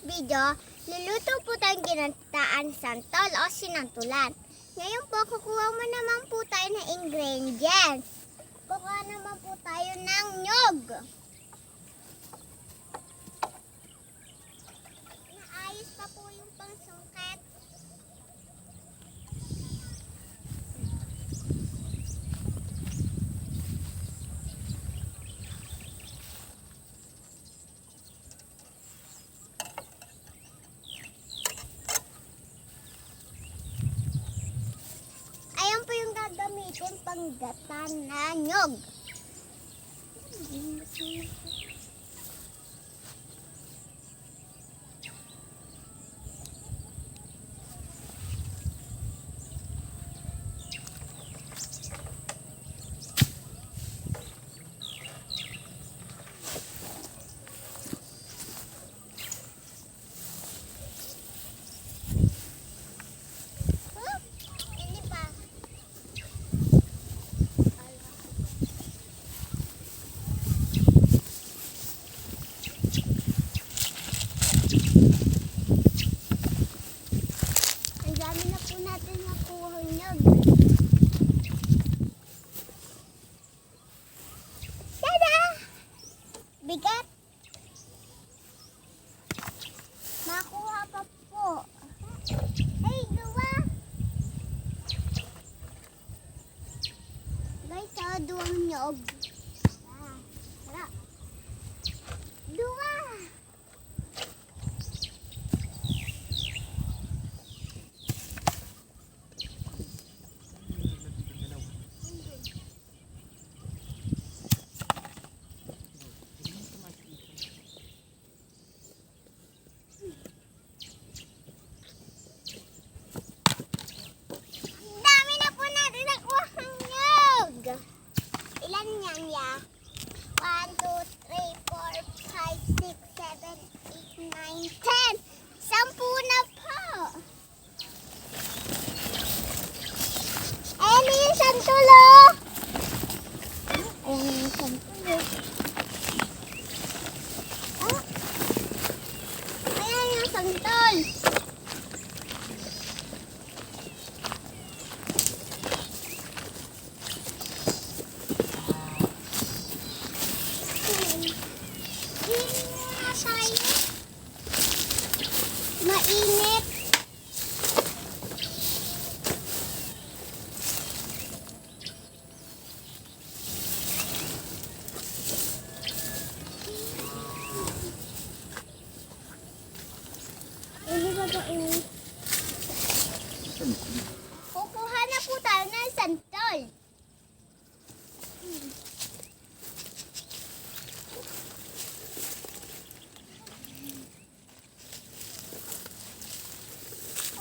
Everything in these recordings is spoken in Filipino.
video, luluto po tayong ginataan santol o sinantulan. Ngayon po, kukuha mo naman po tayo ng ingredients. Kukuha naman po tayo ng nyog. Naayos pa po yung pangsungkat. Ayan po yung gagamitin panggata na nyog. Ang dami na po natin nakuha nyog. Tada! Bigat! Nakuha pa po. Ay, duwa! Guys, duwang nyog. Tara! Duwa! Dami na po natin nakuha ng nyog. Ilan yan, ya? 1, 2, 3, 4, 5, 6, 7, 8, 9, 10. 10 na po. Ayan na yung santulo. Ayan na yung santulo. Ah. Ayan yung santol. Mainit. Ini ba ba ini? Kukuha na po tayo ng santol.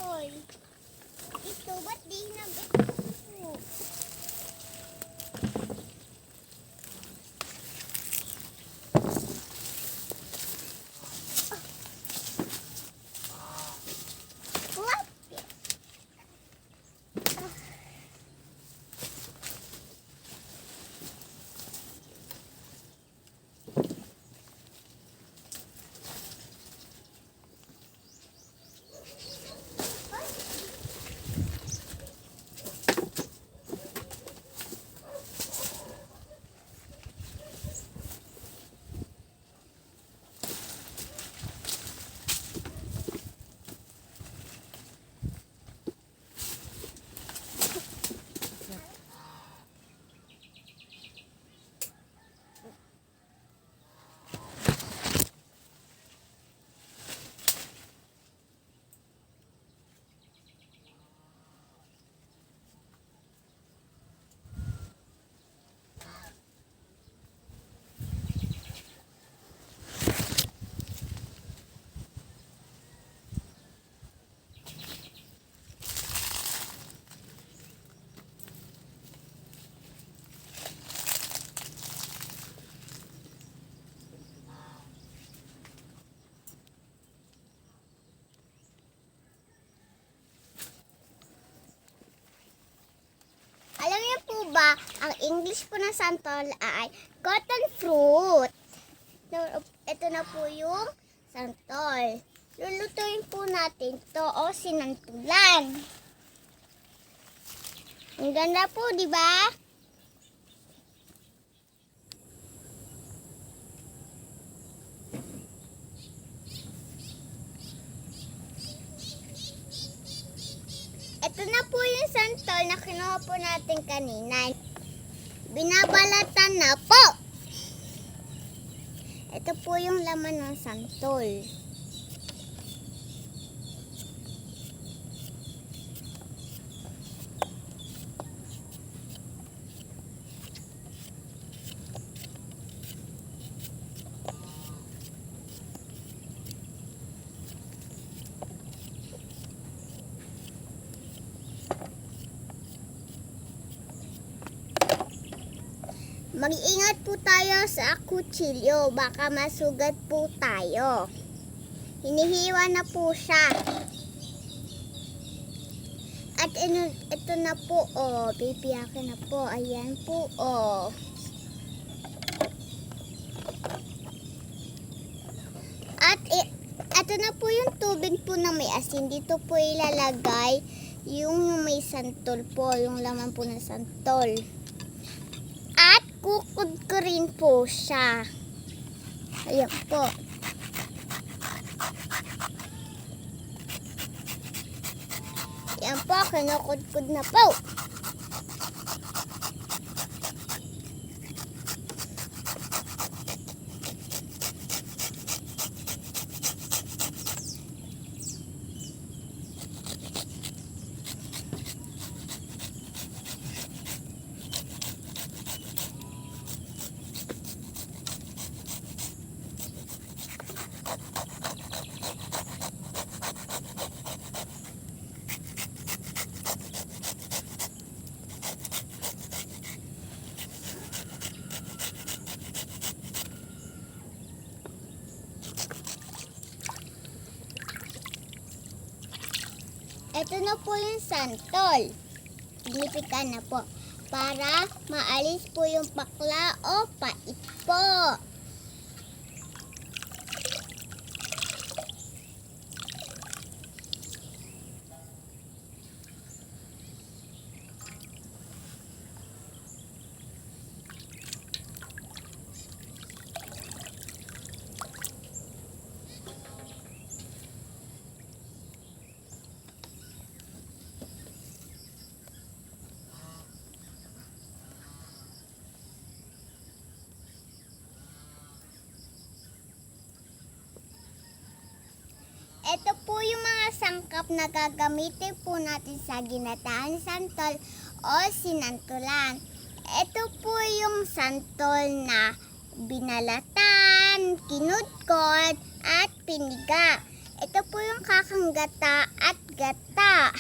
Hoy, ito ba't di nag-ito? What? ba, ang English po ng santol ay cotton fruit. Ito na po yung santol. Lulutuin po natin to o sinantulan. Ang ganda po, di ba? Ito na po yung santol na kinuha po natin kanina. Binabalatan na po. Ito po yung laman ng santol. Mag-ingat po tayo sa kutsilyo, baka masugat po tayo. Hinihiwa na po siya. At ito na po, oh, pipiyakin na po. Ayan po, oh. At ito na po yung tubig po na may asin. Dito po ilalagay yung may santol po, yung laman po ng santol. At kukod ko rin po siya. Ayan po. Ayan po, kinukod-kod na po. Ito na po yung santol. Inipikan na po para maalis po yung pakla o pait po. Ito po yung mga sangkap na gagamitin po natin sa ginataan santol o sinantulan. Ito po yung santol na binalatan, kinudkod, at piniga. Ito po yung kakanggata at gata.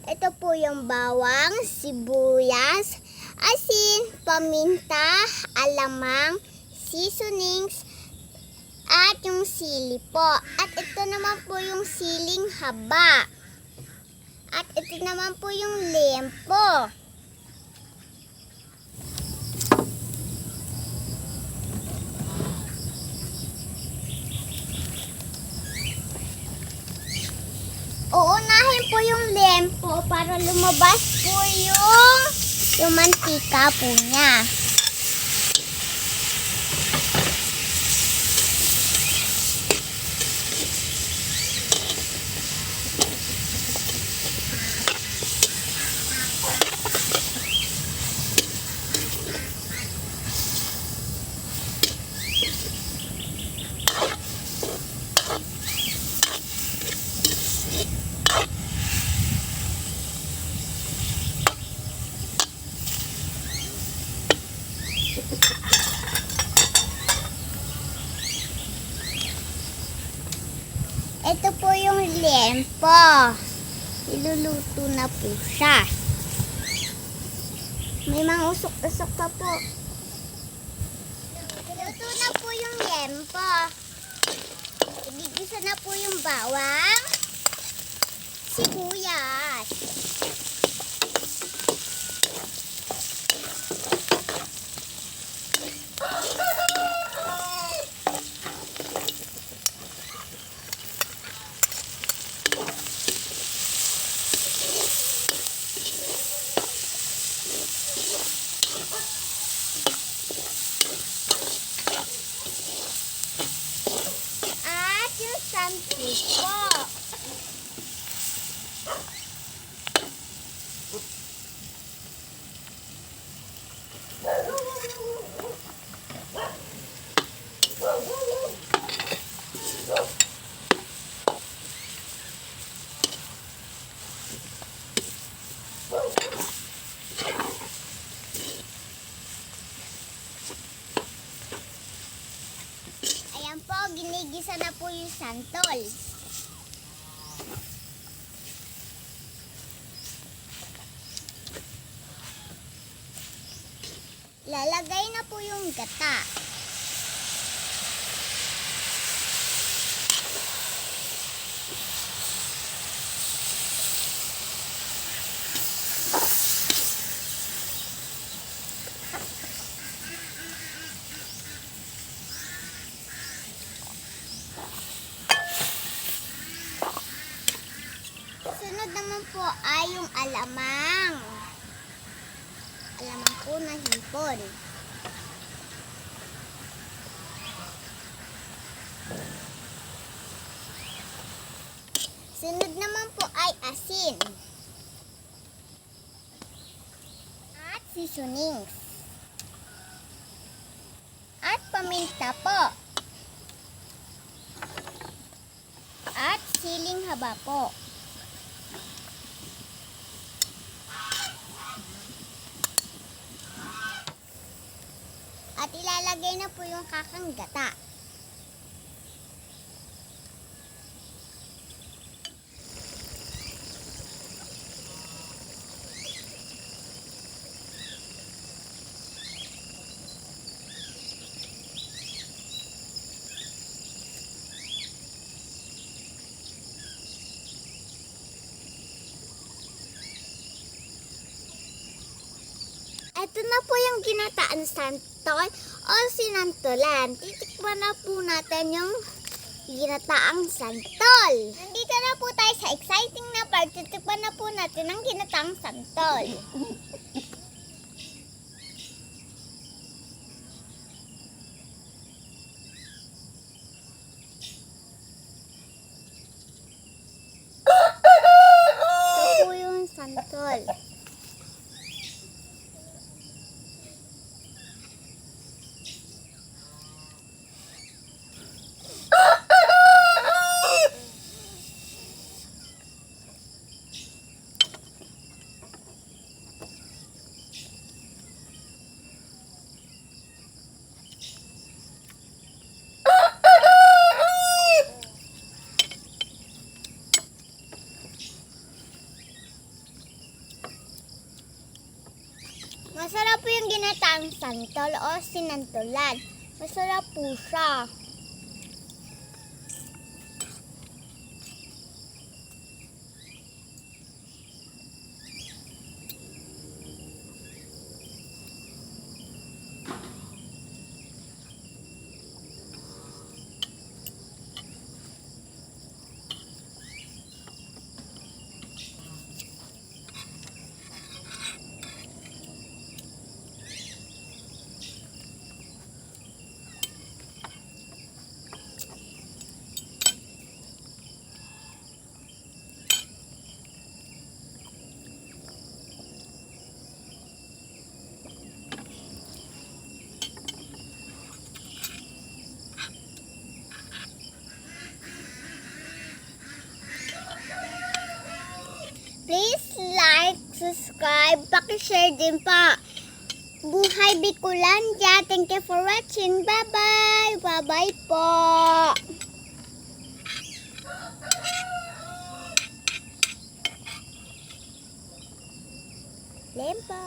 Ito po yung bawang, sibuyas, asin, paminta, alamang, seasonings, at yung sili po. At ito naman po yung siling haba. At ito naman po yung lempo. Uunahin po yung lempo para lumabas po yung mantika po niya. Ito po yung lempo. Iluluto na po siya. May mga usok-usok pa po. Luto na po yung lempo. Igigisa na po yung bawang, sibuyas. po. Ayan po, ginigisa na po yung santol. Lalagay na po yung gata. Sunod naman po ay yung alamang. Alamang po na hipon. Sunod naman po ay asin. At seasonings. At paminta po. At siling haba po. At ilalagay na po yung kakang gata. Ito na po yung ginataan santol o sinantolan. Titikman na po natin yung ginataang santol. Nandito na po tayo sa exciting na part. Titikman na po natin ang ginataang santol. Ito po yung santol. Masarap po yung ginataang santol o sinantolan. Masarap po siya. Please like, subscribe, paki-share din pa. Buhay Bicolandia. Thank you for watching. Bye-bye. Bye-bye po. Lempo.